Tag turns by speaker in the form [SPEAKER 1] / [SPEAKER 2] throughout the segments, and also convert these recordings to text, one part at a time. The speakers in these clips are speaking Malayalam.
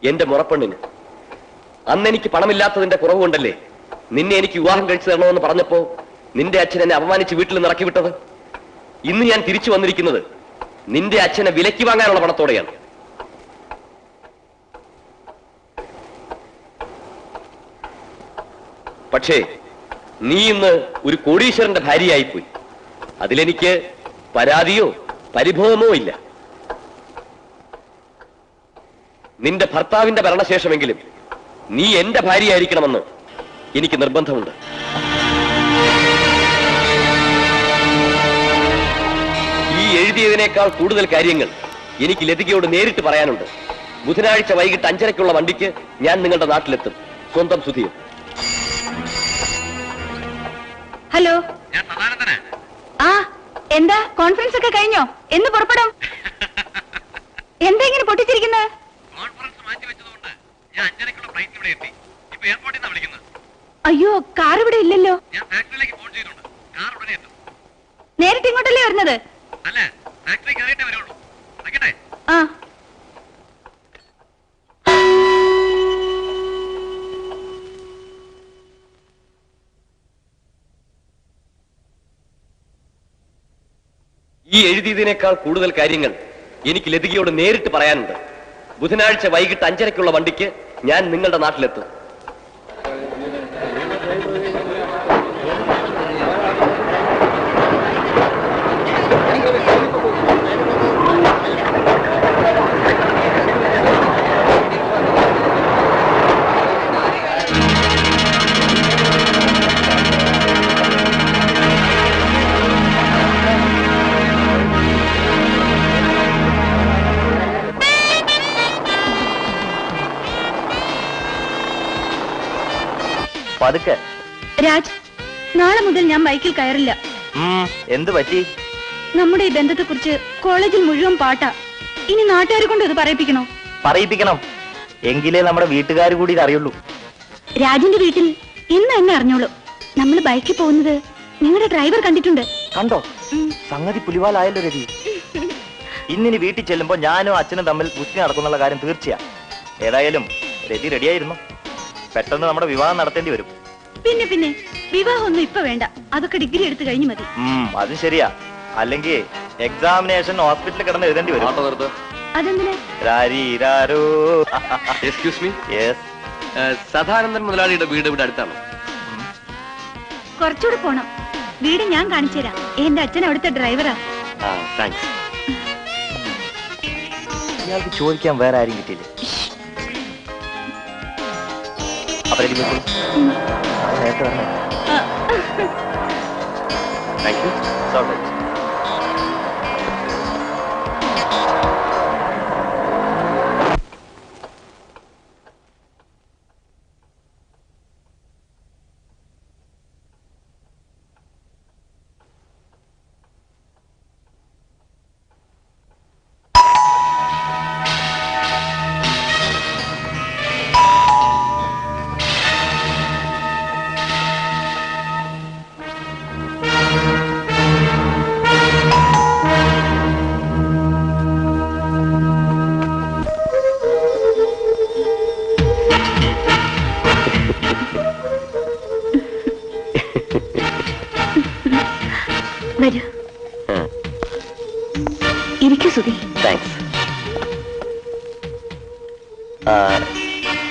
[SPEAKER 1] എന്റെ മുറപ്പെണ്ണിന്. അന്ന് എനിക്ക് പണമില്ലാത്തതിന്റെ കുറവുകൊണ്ടല്ലേ നിന്നെ എനിക്ക് വിവാഹം കഴിച്ചു തരണമെന്ന് പറഞ്ഞപ്പോ നിന്റെ അച്ഛൻ എന്നെ അപമാനിച്ച് വീട്ടിൽ നിന്ന് ഇറക്കി വിട്ടത്. ഇന്ന് ഞാൻ തിരിച്ചു വന്നിരിക്കുന്നത് നിന്റെ അച്ഛനെ വിലയ്ക്ക് വാങ്ങാനുള്ള പണത്തോടെയാണ്. പക്ഷേ നീ ഇന്ന് ഒരു കോടീശ്വരന്റെ ഭാര്യയായിപ്പോയി. അതിലെനിക്ക് പരാതിയോ പരിഭവമോ ഇല്ല. നിന്റെ ഭർത്താവിന്റെ മരണശേഷമെങ്കിലും നീ എന്റെ ഭാര്യയായിരിക്കണമെന്ന് എനിക്ക് നിർബന്ധമുണ്ട്. ഈ എഴുതിയതിനേക്കാൾ കൂടുതൽ കാര്യങ്ങൾ എനിക്ക് ലതികയോട് നേരിട്ട് പറയാനുണ്ട്. ബുധനാഴ്ച വൈകിട്ട് 5:30 വണ്ടിക്ക് ഞാൻ നിങ്ങളുടെ നാട്ടിലെത്തും. സ്വന്തം സുധീർ.
[SPEAKER 2] ഹലോ, ആ എന്താ കോൺഫറൻസ് ഒക്കെ കഴിഞ്ഞോ? എന്ന് പുറപ്പെടും? എന്താ ഇങ്ങനെ പൊട്ടിച്ചിരിക്കുന്നത്? അയ്യോ, കാർ ഇവിടെ ഇല്ലല്ലോ. നേരിട്ട് ഇങ്ങോട്ടല്ലേ വരുന്നത്? ആ
[SPEAKER 1] ഈ എഴുതിയതിനേക്കാൾ കൂടുതൽ കാര്യങ്ങൾ എനിക്ക് ലതികയോട് നേരിട്ട് പറയാനുണ്ട്. ബുധനാഴ്ച വൈകിട്ട് 5:30 വണ്ടിക്ക് ഞാൻ നിങ്ങളുടെ നാട്ടിലെത്തും.
[SPEAKER 2] രാജ്, നാളെ മുതൽ ഞാൻ ബൈക്കിൽ കയറില്ല.
[SPEAKER 3] എന്ത് പറ്റി?
[SPEAKER 2] നമ്മുടെ ഈ ബന്ധത്തെ കുറിച്ച് കോളേജിൽ മുഴുവൻ പാട്ടാ. ഇനി നാട്ടുകാരെ കൊണ്ട് ഇത് പറയിപ്പിക്കണോ?
[SPEAKER 3] പറയിപ്പിക്കണം. എങ്കിലേ നമ്മുടെ വീട്ടുകാർ കൂടി ഇത് അറിയുള്ളൂ.
[SPEAKER 2] രാജിന്റെ വീട്ടിൽ ഇന്ന് എന്നെ അറിഞ്ഞോളൂ. നമ്മൾ ബൈക്കിൽ പോകുന്നത് നിങ്ങളുടെ ഡ്രൈവർ കണ്ടിട്ടുണ്ട്.
[SPEAKER 3] കണ്ടോ? സംഗതി പുലിവാലായല്ലോ രതി. ഇന്നിനി വീട്ടിൽ ചെല്ലുമ്പോ ഞാനും അച്ഛനും തമ്മിൽ ഗുസ്തി നടക്കുന്നുള്ള കാര്യം തീർച്ചയാ. ഏതായാലും രതി റെഡിയായിരുന്നു. പെട്ടെന്ന് നമ്മുടെ വിവാഹം നടത്തേണ്ടി വരും.
[SPEAKER 2] പിന്നെ വിവാഹമൊന്നും ഇപ്പൊ വേണ്ട. അതൊക്കെ ഡിഗ്രി എടുത്തു കഴിഞ്ഞു മതി.
[SPEAKER 3] അത് ശരിയാ. അല്ലെങ്കിൽ എക്സാമിനേഷൻ ഹോസ്പിറ്റലിൽ കിടന്ന് എഴുതേണ്ടി വരും.
[SPEAKER 1] Excuse me. സദാനന്ദൻ മുതലാളിയുടെ വീട് ഇവിടെ അടുത്താണ്.
[SPEAKER 2] കുറച്ചുകൂടെ പോണം. വീട് ഞാൻ കാണിച്ചു തരാം. എന്റെ അച്ഛൻ അവിടുത്തെ ഡ്രൈവറാ.
[SPEAKER 3] ഇയാൾക്ക് ചോദിക്കാൻ വേറെ ആരും കിട്ടിയില്ല. നേരത്തെ പറഞ്ഞേ.
[SPEAKER 1] Thank you.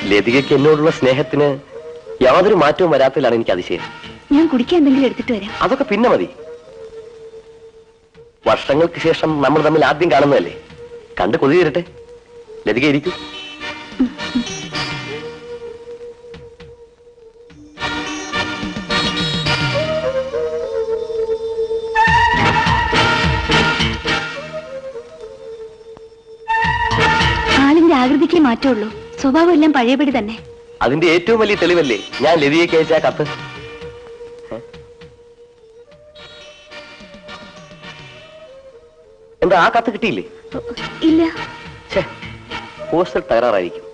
[SPEAKER 1] ലതികയ്ക്ക് എന്നോടുള്ള സ്നേഹത്തിന് യാതൊരു മാറ്റവും വരാത്തതിലാണ് എനിക്ക് അതിശയം.
[SPEAKER 2] ഞാൻ കുടിക്കാൻ എന്തെങ്കിലും എടുത്തിട്ട് വരാം.
[SPEAKER 1] അതൊക്കെ പിന്നെ മതി. വർഷങ്ങൾക്ക് ശേഷം നമ്മൾ തമ്മിൽ ആദ്യം കാണുന്നതല്ലേ. കണ്ട് കൊതി തരട്ടെ. ലതിക ഇരിക്കൂ.
[SPEAKER 2] ആളിന്റെ ആകൃതിക്ക് മാറ്റമുള്ളൂ. സ്വഭാവം എല്ലാം പഴയപടി തന്നെ.
[SPEAKER 1] അതിന്റെ ഏറ്റവും വലിയ തെളിവല്ലേ ഞാൻ ലതികയ്ക്ക് അയച്ച കത്ത്. എന്താ ആ കത്ത് കിട്ടിയില്ലേ?
[SPEAKER 2] ഇല്ല.
[SPEAKER 1] പോസ്റ്റൽ തകരാറായിരിക്കും.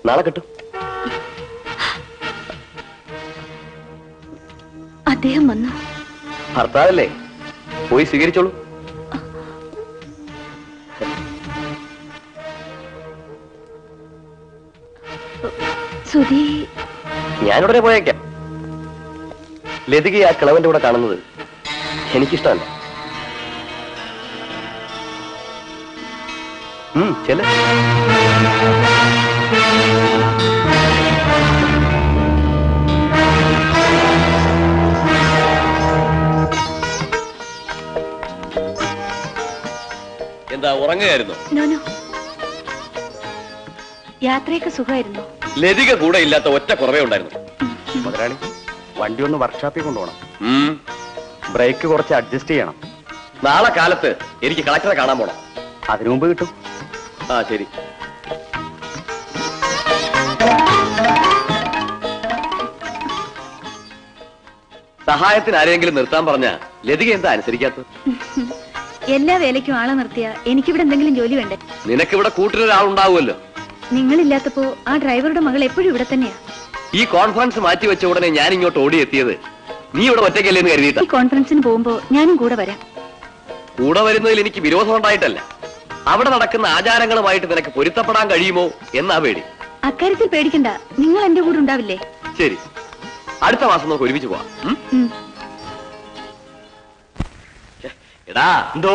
[SPEAKER 1] നാളെ കിട്ടും.
[SPEAKER 2] അദ്ദേഹം വന്നു.
[SPEAKER 1] ഭർത്താവല്ലേ, പോയി സ്വീകരിച്ചോളൂ.
[SPEAKER 2] സുധി
[SPEAKER 1] ഞാനുടനെ പോയേക്കാം. ലതികയെ ആ കിളവന്റെ കൂടെ കാണുന്നത് എനിക്കിഷ്ടമല്ല. ചെല എന്താ ഉറങ്ങുകയായിരുന്നു?
[SPEAKER 2] നോനോ, യാത്രയൊക്കെ സുഖമായിരുന്നു.
[SPEAKER 1] ലതിക കൂടെ ഇല്ലാത്ത ഒറ്റ കുറവേ ഉണ്ടായിരുന്നു.
[SPEAKER 3] മുതലാളി, വണ്ടി ഒന്ന് വർക്ക്ഷോപ്പിൽ കൊണ്ടുപോകണം. ബ്രേക്ക് കുറച്ച് അഡ്ജസ്റ്റ് ചെയ്യണം.
[SPEAKER 1] നാളെ കാലത്ത് എനിക്ക് കളക്ടറെ കാണാൻ പോണം.
[SPEAKER 3] അതിനു മുമ്പ് കിട്ടും.
[SPEAKER 1] ആ ശരി. സഹായത്തിന് ആരെങ്കിലും നിർത്താൻ പറഞ്ഞ ലതിക എന്താ അനുസരിക്കാത്തത്?
[SPEAKER 2] എല്ലാ വേലയ്ക്കും ആളെ നിർത്തിയ എനിക്കിവിടെ എന്തെങ്കിലും ജോലി വേണ്ടേ?
[SPEAKER 1] നിനക്കിവിടെ കൂട്ടിനൊരാളുണ്ടാവുമല്ലോ.
[SPEAKER 2] നിങ്ങളില്ലാത്തപ്പോ ആ ഡ്രൈവറുടെ മകൾ എപ്പോഴും ഇവിടെ തന്നെയാ.
[SPEAKER 1] ഈ കോൺഫറൻസ് മാറ്റി വെച്ച ഉടനെ ഞാൻ ഇങ്ങോട്ട് ഓടിയെത്തിയത് നീ ഇവിടെ ഒറ്റയ്ക്കല്ലേന്ന് കരുതിയിട്ടാ.
[SPEAKER 2] ഈ കോൺഫറൻസിന് പോകുമ്പോ ഞാനും കൂടെ വരാം.
[SPEAKER 1] കൂടെ വരുന്നതിൽ എനിക്ക് വിരോധം ഉണ്ടായിട്ടല്ല, അവിടെ നടക്കുന്ന ആചാരങ്ങളുമായിട്ട് നിനക്ക് പൊരുത്തപ്പെടാൻ കഴിയുമോ എന്നാ പേടി.
[SPEAKER 2] അക്കാര്യത്തിൽ പേടിക്കണ്ട, നിങ്ങൾ എന്റെ കൂടെ ഉണ്ടാവില്ലേ?
[SPEAKER 1] ശരി, അടുത്ത മാസം നമുക്ക് ഒരുമിച്ച് പോവാം. എടാ,
[SPEAKER 3] എന്തോ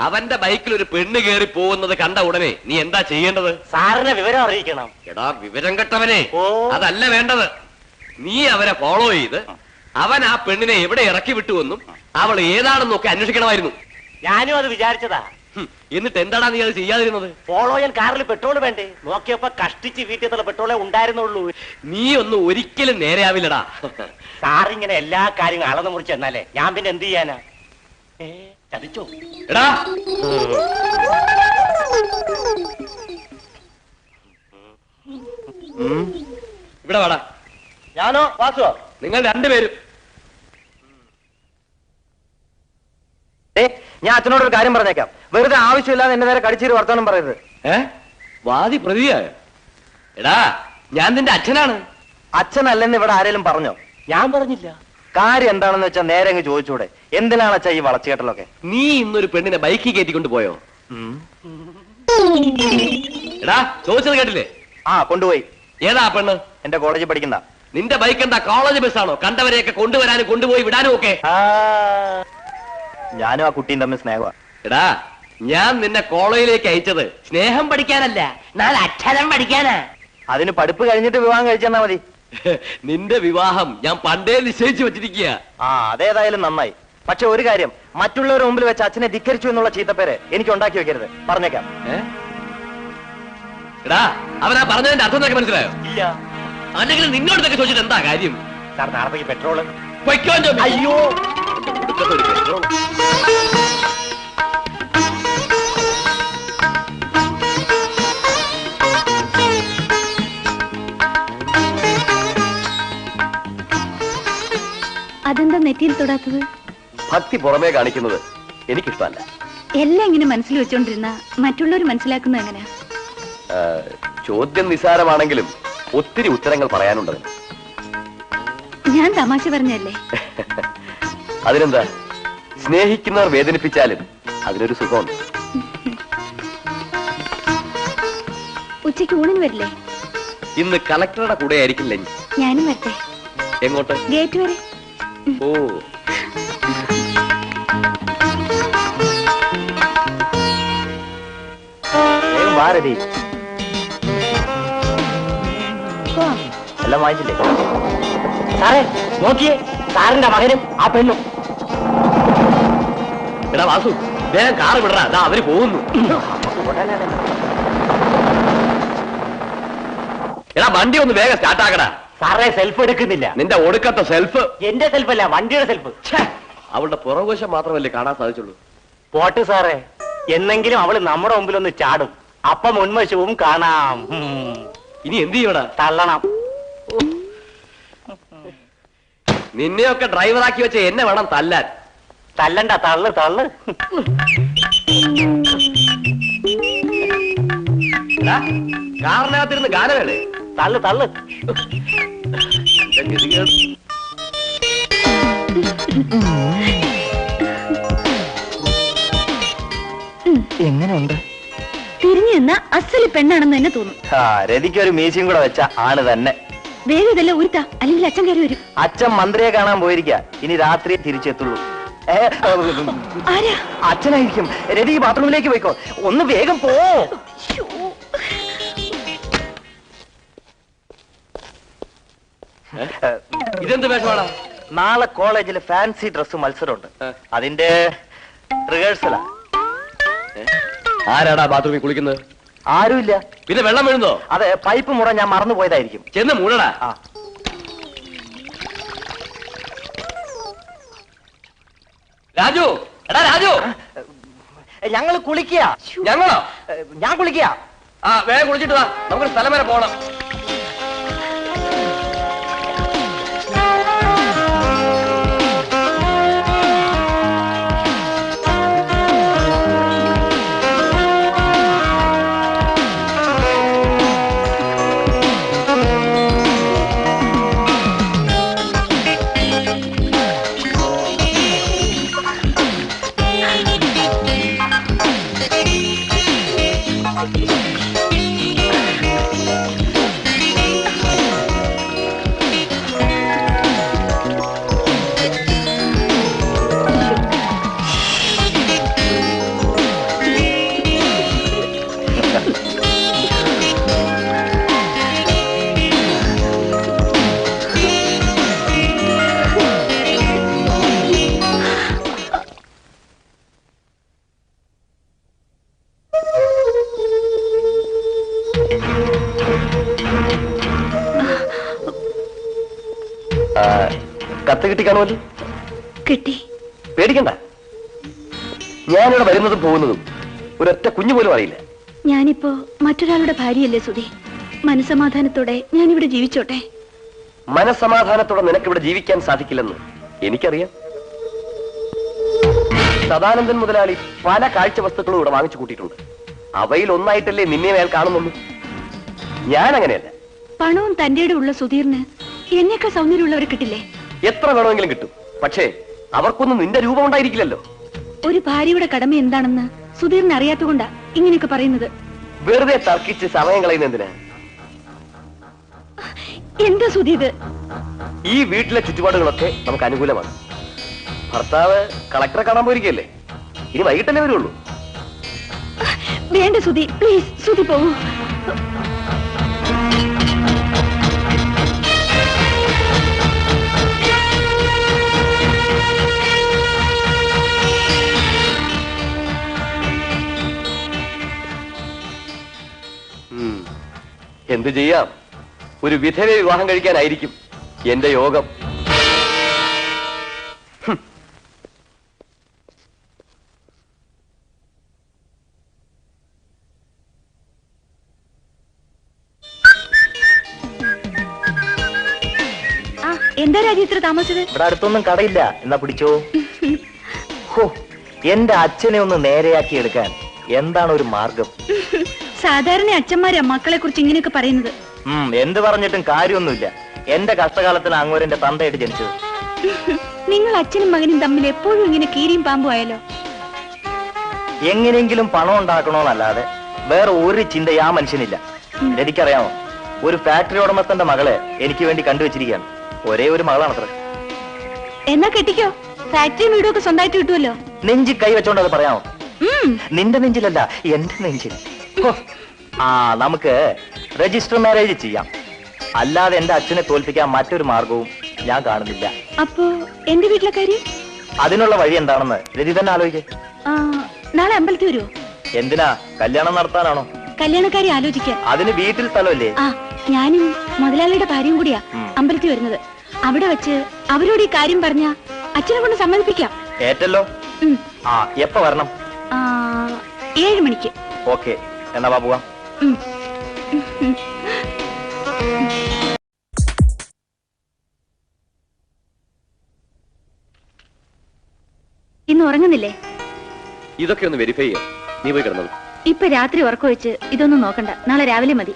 [SPEAKER 1] അവന്റെ ബൈക്കിൽ ഒരു പെണ്ണ് കയറി പോകുന്നത് കണ്ട ഉടനെ നീ എന്താ ചെയ്യേണ്ടത്?
[SPEAKER 3] സാറിനെ വിവരം അറിയിക്കണം.
[SPEAKER 1] എടാ വിവരം കെട്ടവനെ, അതല്ല വേണ്ടത്. നീ അവരെ ഫോളോ ചെയ്ത് അവൻ ആ പെണ്ണിനെ എവിടെ ഇറക്കി വിട്ടുവെന്നും അവൾ ഏതാണെന്നൊക്കെ അന്വേഷിക്കണമായിരുന്നു.
[SPEAKER 3] ഞാനും അത് വിചാരിച്ചതാ.
[SPEAKER 1] എന്നിട്ട് എന്താടാ നീ അത് ചെയ്യാതിരുന്നത്?
[SPEAKER 3] ഫോളോ ചെയ്യാൻ കാറിൽ പെട്രോൾ വേണ്ടേ? നോക്കിയപ്പോ കഷ്ടിച്ച് വീട്ടിൽ പെട്രോളേ ഉണ്ടായിരുന്നുള്ളൂ.
[SPEAKER 1] നീ ഒന്നും ഒരിക്കലും നേരെയാവില്ലടാ.
[SPEAKER 3] സാറിങ്ങനെ എല്ലാ കാര്യങ്ങളും അളന്നു മുറിച്ച് എന്നാലേ ഞാൻ പിന്നെ എന്ത് ചെയ്യാനാ? ചതിച്ചോ?
[SPEAKER 1] എടാ ഇവിടെ വാടാ.
[SPEAKER 3] ഞാനോ വാസുവോ?
[SPEAKER 1] നിങ്ങൾ രണ്ടുപേരും.
[SPEAKER 3] ഞാൻ അച്ഛനോടൊരു കാര്യം പറഞ്ഞേക്കാം. വെറുതെ ആവശ്യമില്ലാതെ എന്നെ നേരെ കടിച്ചൊരു വർത്തമാനം പറയരുത്.
[SPEAKER 1] വാദി പ്രതിയായ? എടാ ഞാൻ നിന്റെ അച്ഛനാണ്.
[SPEAKER 3] അച്ഛനല്ലെന്ന് ഇവിടെ ആരെങ്കിലും പറഞ്ഞോ? ഞാൻ പറഞ്ഞില്ല. കാര്യം എന്താണെന്ന് വെച്ചാൽ നേരെ അങ്ങ് ചോദിച്ചൂടെ? എന്തിനാണ് അച്ഛാ ഈ വളച്ചുകെട്ടലൊക്കെ?
[SPEAKER 1] നീ ഇന്നൊരു പെണ്ണിനെ ബൈക്കിൽ കയറ്റിക്കൊണ്ട് പോയോ? എടാ ചോദിച്ചത് കേട്ടില്ലേ?
[SPEAKER 3] ആ കൊണ്ടുപോയി.
[SPEAKER 1] ഏതാ പെണ്ണ്?
[SPEAKER 3] എന്റെ കോളേജിൽ പഠിക്കുന്ന.
[SPEAKER 1] നിന്റെ ബൈക്ക് എന്താ കോളേജ് ബസ്സാണോ? കണ്ടവരെയൊക്കെ കൊണ്ടുവരാനും കൊണ്ടുപോയി വിടാനും ഒക്കെ.
[SPEAKER 3] ഞാനും ആ കുട്ടിയും തമ്മിൽ സ്നേഹമാണ്.
[SPEAKER 1] എടാ ഞാൻ നിന്നെ കോളേജിലേക്ക് അയച്ചത് സ്നേഹം പഠിക്കാനല്ല, നാളെ അക്ഷരം പഠിക്കാനാ.
[SPEAKER 3] അതിന് പഠിപ്പ് കഴിഞ്ഞിട്ട് വിവാഹം കഴിച്ചെന്നാ മതി.
[SPEAKER 1] നിന്റെ വിവാഹം ഞാൻ പണ്ടേ നിശ്ചയിച്ചു വെച്ചിരിക്കുക.
[SPEAKER 3] അതേതായാലും നന്നായി. പക്ഷെ ഒരു കാര്യം, മറ്റുള്ളവരുടെ മുമ്പിൽ വെച്ച് അച്ഛനെ ധിക്കരിച്ചു എന്നുള്ള ചീത്തപ്പേര് എനിക്ക് ഉണ്ടാക്കി വെക്കരുത്. പറഞ്ഞേക്കാം.
[SPEAKER 1] എടാ അവനാ പറഞ്ഞതിന്റെ അർത്ഥം നിനക്ക് മനസ്സിലായോ?
[SPEAKER 3] ഇല്ല.
[SPEAKER 1] അല്ലെങ്കിൽ നിന്നോടത്തൊക്കെ ചോദിച്ചിട്ട് എന്താ കാര്യം?
[SPEAKER 3] സാർ നാളത്തേക്ക് പെട്രോള്.
[SPEAKER 1] അയ്യോ
[SPEAKER 2] അതെന്താ നെറ്റിയിൽ തൊടാത്തത്?
[SPEAKER 1] ഭക്തി പുറമേ കാണിക്കുന്നത് എനിക്കിഷ്ടമല്ല.
[SPEAKER 2] എല്ലാം ഇങ്ങനെ മനസ്സിൽ വെച്ചോണ്ടിരുന്ന മറ്റുള്ളവർ മനസ്സിലാക്കുന്നത് എങ്ങനെയാ?
[SPEAKER 1] ചോദ്യം നിസ്സാരമാണെങ്കിലും ഒത്തിരി ഉത്തരങ്ങൾ പറയാനുണ്ട്.
[SPEAKER 2] ഞാൻ തമാശ പറഞ്ഞല്ലേ?
[SPEAKER 1] അതിനെന്താ, സ്നേഹിക്കുന്നവർ വേദനിപ്പിച്ചാലും അതിനൊരു സുഖമുണ്ട്.
[SPEAKER 2] ഉച്ചയ്ക്ക് ഊണിന് വരില്ലേ?
[SPEAKER 1] ഇന്ന് കളക്ടറുടെ കൂടെ ആയിരിക്കും ലഞ്ച്.
[SPEAKER 2] ഞാനും വരട്ടെ.
[SPEAKER 1] എങ്ങോട്ട്?
[SPEAKER 2] ഗേറ്റ് വരെ.
[SPEAKER 1] ഓ
[SPEAKER 3] ഭാരതി
[SPEAKER 2] പോവാം.
[SPEAKER 3] എല്ലാം വാങ്ങിച്ചില്ലേ? സാറേ നോക്കിയേ, സാറിന്റെ മകനും ആ പെണ്ണും.
[SPEAKER 1] എടാ വാസു, വേഗം കാറ് വിടറാ, അതാ അവര് പോകുന്നു. എടാ വണ്ടി ഒന്ന് വേഗം സ്റ്റാർട്ടാക്കടാ.
[SPEAKER 3] സാറേ സെൽഫ് എടുക്കുന്നില്ല.
[SPEAKER 1] നിന്റെ ഒടുക്കത്തെ സെൽഫ്.
[SPEAKER 3] എന്റെ സെൽഫല്ല, വണ്ടിയുടെ സെൽഫ്.
[SPEAKER 1] അവളുടെ പുറകുവശം മാത്രമല്ലേ കാണാൻ സാധിച്ചുള്ളൂ.
[SPEAKER 3] പോട്ട് സാറേ, എന്നെങ്കിലും അവള് നമ്മുടെ മുമ്പിൽ ഒന്ന് ചാടും. അപ്പൊ മുൻവശവും കാണാം.
[SPEAKER 1] ഇനി എന്ത് ചെയ്യടാ?
[SPEAKER 3] തള്ളണം.
[SPEAKER 1] നിന്നെയൊക്കെ ഡ്രൈവറാക്കി വെച്ച എന്നെ വേണം തല്ലാൻ.
[SPEAKER 3] തല്ലണ്ട, തള്ളു തള്ളു.
[SPEAKER 1] കാറിനകത്തിരുന്ന് ഗാനമേളേ?
[SPEAKER 3] തള്ളു തള്ളു.
[SPEAKER 2] എങ്ങനെയുണ്ട്? തീ തിരിഞ്ഞു നിന്ന അസല് പെണ്ണാണെന്ന് തന്നെ തോന്നും.
[SPEAKER 3] രതിക്ക് ഒരു മീശയും കൂടെ വെച്ച ആണ് തന്നെ.
[SPEAKER 2] വേഗം ഇതെല്ലാം ഉരുത്താ, അല്ലെങ്കിൽ അച്ഛൻ കയറി വരും.
[SPEAKER 3] അച്ഛൻ മന്ത്രിയെ കാണാൻ പോയിരിക്ക, ഇനി രാത്രി തിരിച്ചെത്തുള്ളൂ.
[SPEAKER 2] ആരാ?
[SPEAKER 3] അച്ഛനായിരിക്കും. രതി ബാത്റൂമിലേക്ക് പോയിക്കോ, ഒന്ന് വേഗം പോ.
[SPEAKER 1] ഇതെന്ത് വേഷമാടാ?
[SPEAKER 3] നാളെ കോളേജിൽ ഫാൻസി ഡ്രസ് മത്സരമുണ്ട്, അതിന്റെ റിഹേഴ്സലാ.
[SPEAKER 1] ആരാടാ ബാത്റൂമിൽ കുളിക്കുന്നത്?
[SPEAKER 3] ആരുമില്ല.
[SPEAKER 1] പിന്നെ വെള്ളം വീഴുന്നോ?
[SPEAKER 3] അതെ, പൈപ്പ് മുട ഞാൻ മറന്നു പോയതായിരിക്കും.
[SPEAKER 1] ചെന്ന് മൂടടാ. രാജു, എടാ രാജു,
[SPEAKER 3] ഞങ്ങൾ കുളിക്കുക.
[SPEAKER 1] ഞങ്ങളോ?
[SPEAKER 3] ഞാൻ കുളിക്കുക.
[SPEAKER 1] വേഗം കുളിച്ചിട്ട് വാ, നമുക്കൊരു സ്ഥലം വരെ പോകണം. കത്ത് കിട്ടി കാണുമല്ലോ?
[SPEAKER 2] കിട്ടി.
[SPEAKER 1] പേടിക്കണ്ട, ഞാനിവിടെ വരുന്നതും പോകുന്നതും ഒരൊറ്റ കുഞ്ഞു പോലും അറിയില്ല.
[SPEAKER 2] ഞാനിപ്പോ മറ്റൊരാളുടെ ഭാര്യയല്ലേ സുധി. മനസമാധാനത്തോടെ ഞാനിവിടെ ജീവിച്ചോട്ടെ.
[SPEAKER 1] മനസമാധാനത്തോടെ നിനക്കിവിടെ ജീവിക്കാൻ സാധിക്കില്ലെന്ന് എനിക്കറിയാം. സദാനന്ദൻ മുതലാളി പല കാഴ്ച വസ്തുക്കളും ഇവിടെ വാങ്ങിച്ചു കൂട്ടിയിട്ടുണ്ട്. അവയിൽ ഒന്നായിട്ടല്ലേ നിന്നെ അയാൾ കാണുന്നുള്ളൂ. ഞാൻ അങ്ങനെയല്ല.
[SPEAKER 2] പണവും തന്റെയുടെ ഉള്ള സുധീറിന് എന്നേക്കാൾ സൗന്ദര്യമുള്ളവരെ കിട്ടില്ലേ?
[SPEAKER 1] എത്ര വേണമെങ്കിലും കിട്ടും, പക്ഷേ അവർക്കൊന്നും നിന്റെ രൂപം ഉണ്ടായിരിക്കില്ലല്ലോ.
[SPEAKER 2] ഒരു ഭാര്യയുടെ കടമ എന്താണെന്ന് സുധീറിന് അറിയാത്തതുകൊണ്ടാ ഇങ്ങനെയൊക്കെ പറയുന്നത്.
[SPEAKER 1] വെറുതെ തർക്കിച്ച് സമയം കളയുന്ന എന്തിനാ?
[SPEAKER 2] എന്താ സുധി ഇത്?
[SPEAKER 1] ഈ വീട്ടിലെ ചുറ്റുപാടുകളൊക്കെ നമുക്ക് അനുകൂലമാണ്. ഭർത്താവ് കളക്ടറെ കാണാൻ പോയിരിക്കല്ലേ, ഇനി വൈകിട്ടല്ലേ വരുള്ളൂ.
[SPEAKER 2] വേണ്ട സുധി, പ്ലീസ് സുധി പോകൂ.
[SPEAKER 1] എന്ത് ചെയ്യാം, ഒരു വിധവയെ വിവാഹം കഴിക്കാനായിരിക്കും എന്റെ യോഗം.
[SPEAKER 2] എന്താ രാജി ഇത്ര താമസിച്ചത്?
[SPEAKER 3] ഇവിടെ അടുത്തൊന്നും കടയില്ല, എന്നാ പിടിച്ചോ. എന്റെ അച്ഛനെ ഒന്ന് നേരെയാക്കി എടുക്കാൻ എന്താണ് ഒരു മാർഗം?
[SPEAKER 2] സാധാരണ അച്ഛന്മാരാ മക്കളെ കുറിച്ച് ഇങ്ങനെയൊക്കെ പറയുന്നത്.
[SPEAKER 3] എന്ത് പറഞ്ഞിട്ടും കാര്യമൊന്നുമില്ല. എന്റെ കഷ്ടകാലത്തിന് അങ്ങോരെന്റെ തന്തയായിട്ട് ജനിച്ചത്.
[SPEAKER 2] നിങ്ങൾ അച്ഛനും മകനും തമ്മിൽ എപ്പോഴും ഇങ്ങനെ കീരിയും പാമ്പും ആയല്ലോ.
[SPEAKER 3] എങ്ങനെയെങ്കിലും പണം ഉണ്ടാക്കണോന്നല്ലാതെ വേറെ ഒരു ചിന്ത ആ മനുഷ്യനില്ല. എനിക്കറിയാമോ, ഒരു ഫാക്ടറി ഉടമസ്ഥന്റെ മകളെ എനിക്ക് വേണ്ടി കണ്ടുവച്ചിരിക്കുകയാണ്. ഒരേ ഒരു മകളാണത്ര.
[SPEAKER 2] എന്നാ കെട്ടിക്കോ, ഫാക്ടറിയും വീടും ഒക്കെ സ്വന്തമായിട്ട് കിട്ടുമല്ലോ.
[SPEAKER 3] നെഞ്ചി കൈ വെച്ചോണ്ട് അത് പറയാമോ? നിന്റെ നെഞ്ചിലല്ല, എന്റെ നെഞ്ചിൽ. നമുക്ക് രജിസ്റ്റർ മാരേജ് ചെയ്യാം. അല്ലാതെ എന്റെ അച്ഛനെ തോൽപ്പിക്കാൻ മറ്റൊരു മാർഗവും ഞാൻ കാണുന്നില്ല.
[SPEAKER 2] അപ്പോ എന്റെ വീട്ടിലെ കാര്യം?
[SPEAKER 3] അതിനുള്ള വഴി എന്താണെന്ന് രതി തന്നെ ആലോചിക്കേ.
[SPEAKER 2] നാളെ അമ്പലത്തിൽ വരുമോ?
[SPEAKER 3] എന്തിനാ, കല്യാണം നടത്താനാണോ?
[SPEAKER 2] കല്യാണക്കാരി ആലോചിക്കാൻ.
[SPEAKER 3] അതിന് വീട്ടിൽ സ്ഥലമല്ലേ?
[SPEAKER 2] ഞാനും മുതലാളിയുടെ ഭാര്യയും കൂടിയാ അമ്പലത്തിൽ വരുന്നത്. അവിടെ വെച്ച് അവരോട് ഈ കാര്യം പറഞ്ഞ അച്ഛനെ കൊണ്ട് സമ്മതിപ്പിക്കാം.
[SPEAKER 3] ഏറ്റല്ലോ. എപ്പ വരണം?
[SPEAKER 2] 7 മണിക്ക്.
[SPEAKER 3] ഓക്കെ, എന്നാ വാ പോവാം.
[SPEAKER 2] ഇന്ന് ഉറങ്ങുന്നില്ലേ?
[SPEAKER 1] ഇതൊക്കെ ഒന്ന് വെരിഫൈ ചെയ്യാം. നീ പോയി കിടന്നോളൂ.
[SPEAKER 2] ഇപ്പൊ രാത്രി ഉറക്കം വെച്ച് ഇതൊന്നും നോക്കണ്ട, നാളെ രാവിലെ മതി.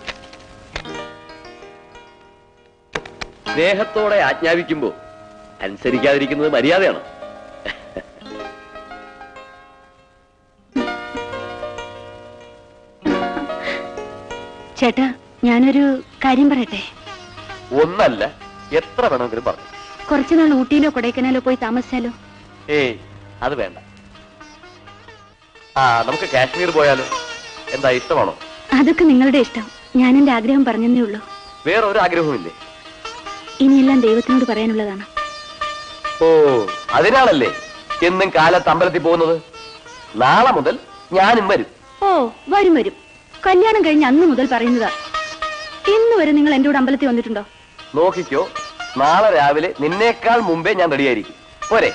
[SPEAKER 1] സ്നേഹത്തോടെ ആജ്ഞാപിക്കുമ്പോ അനുസരിക്കാതിരിക്കുന്നത് മര്യാദയാണ്.
[SPEAKER 2] ചേട്ടാ, ഞാനൊരു കാര്യം പറയട്ടെ.
[SPEAKER 1] ഒന്നല്ല, എത്ര വേണമെങ്കിലും പറഞ്ഞു.
[SPEAKER 2] കുറച്ചുനാൾ ഊട്ടിയിലോ കൊടൈക്കനാലോ പോയി താമസിച്ചാലോ?
[SPEAKER 1] ഏയ്, അത് വേണ്ട. നമുക്ക് കാശ്മീർ പോയാലോ? എന്താ, ഇഷ്ടമാണോ?
[SPEAKER 2] അതൊക്കെ നിങ്ങളുടെ ഇഷ്ടം. ഞാൻ എന്റെ ആഗ്രഹം പറഞ്ഞതേ ഉള്ളൂ.
[SPEAKER 1] വേറെ ഒരു ആഗ്രഹവുമില്ലേ?
[SPEAKER 2] ഇനിയെല്ലാം ദൈവത്തിനോട് പറയാനുള്ളതാണ്.
[SPEAKER 1] ഓ, അതിനാണല്ലേ എന്നും കാലത്ത് അമ്പലത്തിൽ പോകുന്നത്? നാളെ മുതൽ ഞാനും വരും.
[SPEAKER 2] ഓ, വരും വരും. കല്യാണം കഴിഞ്ഞ് അന്ന് മുതൽ പറയുന്നതാ. ഇന്ന് വരെ നിങ്ങൾ എന്റെ കൂടെ അമ്പലത്തിൽ വന്നിട്ടുണ്ടോ?
[SPEAKER 1] നോക്കിക്കോ, നാളെ രാവിലെ നിന്നേക്കാൾ മുമ്പേ ഞാൻ റെഡിയായിരിക്കും. പോരെ?